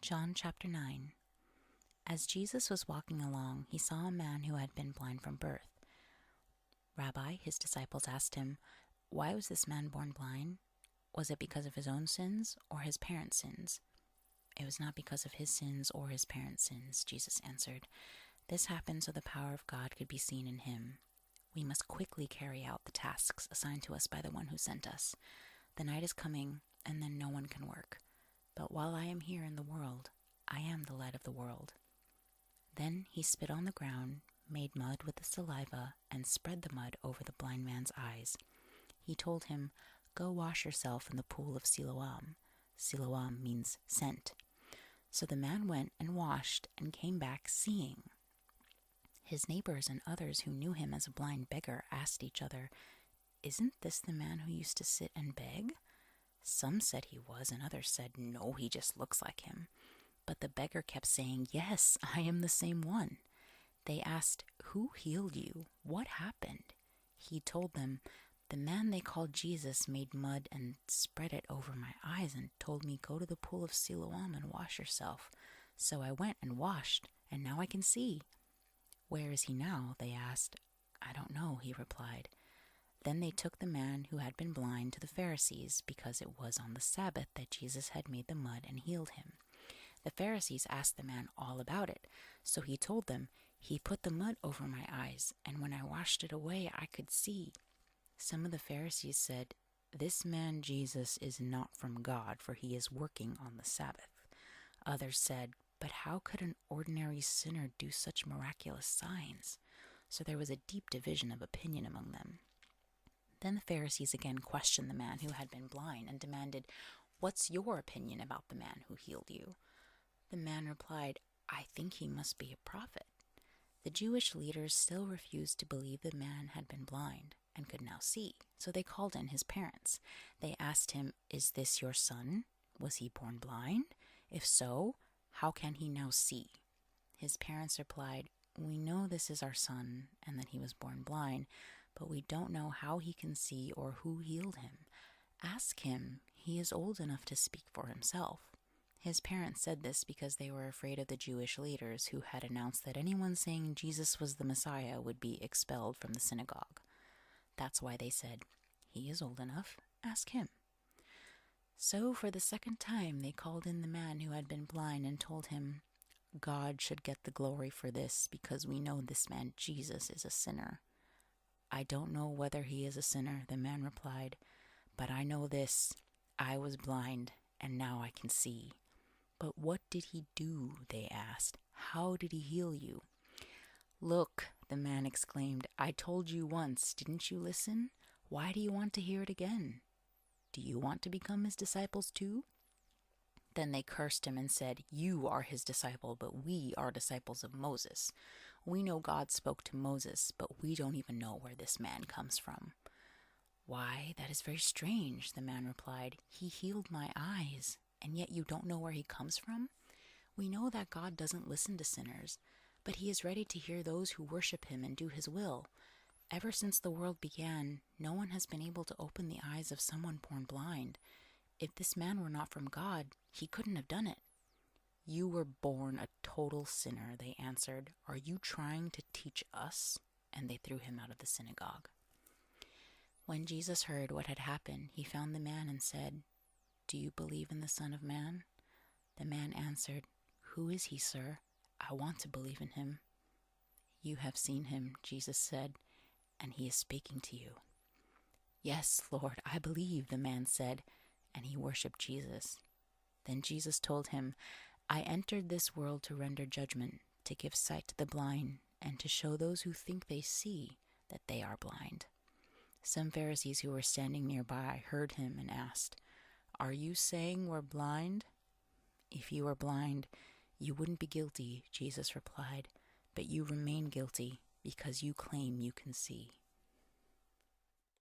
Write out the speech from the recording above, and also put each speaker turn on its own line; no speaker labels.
John chapter 9. As Jesus was walking along, he saw a man who had been blind from birth. Rabbi, his disciples asked him, "Why was this man born blind? Was it because of his own sins or his parents' sins?" "It was not because of his sins or his parents' sins," Jesus answered. "This happened so the power of God could be seen in him. We must quickly carry out the tasks assigned to us by the one who sent us. The night is coming, and then no one can work. But while I am here in the world, I am the light of the world." Then he spit on the ground, made mud with the saliva, and spread the mud over the blind man's eyes. He told him, "Go wash yourself in the pool of Siloam." Siloam means sent. So the man went and washed and came back seeing. His neighbors and others who knew him as a blind beggar asked each other, "Isn't this the man who used to sit and beg?" Some said he was, and others said, "No, he just looks like him." But the beggar kept saying, "Yes, I am the same one." They asked, "Who healed you? What happened?" He told them, "The man they called Jesus made mud and spread it over my eyes and told me, 'Go to the pool of Siloam and wash yourself.' So I went and washed, and now I can see." "Where is he now?" they asked. "I don't know," he replied. Then they took the man who had been blind to the Pharisees, because it was on the Sabbath that Jesus had made the mud and healed him. The Pharisees asked the man all about it, so he told them, "He put the mud over my eyes, and when I washed it away, I could see." Some of the Pharisees said, "This man Jesus is not from God, for he is working on the Sabbath." Others said, "But how could an ordinary sinner do such miraculous signs?" So there was a deep division of opinion among them. Then the Pharisees again questioned the man who had been blind and demanded, "What's your opinion about the man who healed you?" The man replied, "I think he must be a prophet." The Jewish leaders still refused to believe the man had been blind and could now see, so they called in his parents. They asked him, "Is this your son? Was he born blind? If so, how can he now see?" His parents replied, "We know this is our son and that he was born blind, but we don't know how he can see or who healed him. Ask him. He is old enough to speak for himself." His parents said this because they were afraid of the Jewish leaders who had announced that anyone saying Jesus was the Messiah would be expelled from the synagogue. That's why they said, "He is old enough. Ask him." So for the second time they called in the man who had been blind and told him, "God should get the glory for this, because we know this man Jesus is a sinner." "I don't know whether he is a sinner," the man replied, "but I know this, I was blind, and now I can see." "But what did he do?" they asked. "How did he heal you?" "Look," the man exclaimed, "I told you once, didn't you listen? Why do you want to hear it again? Do you want to become his disciples too?" Then they cursed him and said, "You are his disciple, but we are disciples of Moses. We know God spoke to Moses, but we don't even know where this man comes from." "Why, that is very strange," the man replied. "He healed my eyes, and yet you don't know where he comes from? We know that God doesn't listen to sinners, but he is ready to hear those who worship him and do his will. Ever since the world began, no one has been able to open the eyes of someone born blind. If this man were not from God, he couldn't have done it." "You were born a total sinner," they answered. "Are you trying to teach us?" And they threw him out of the synagogue. When Jesus heard what had happened, he found the man and said, "Do you believe in the Son of Man?" The man answered, "Who is he, sir? I want to believe in him." "You have seen him," Jesus said, "and he is speaking to you." "Yes, Lord, I believe," the man said, and he worshipped Jesus. Then Jesus told him, "I entered this world to render judgment, to give sight to the blind, and to show those who think they see that they are blind." Some Pharisees who were standing nearby heard him and asked, "Are you saying we're blind?" "If you were blind, you wouldn't be guilty," Jesus replied, "but you remain guilty because you claim you can see."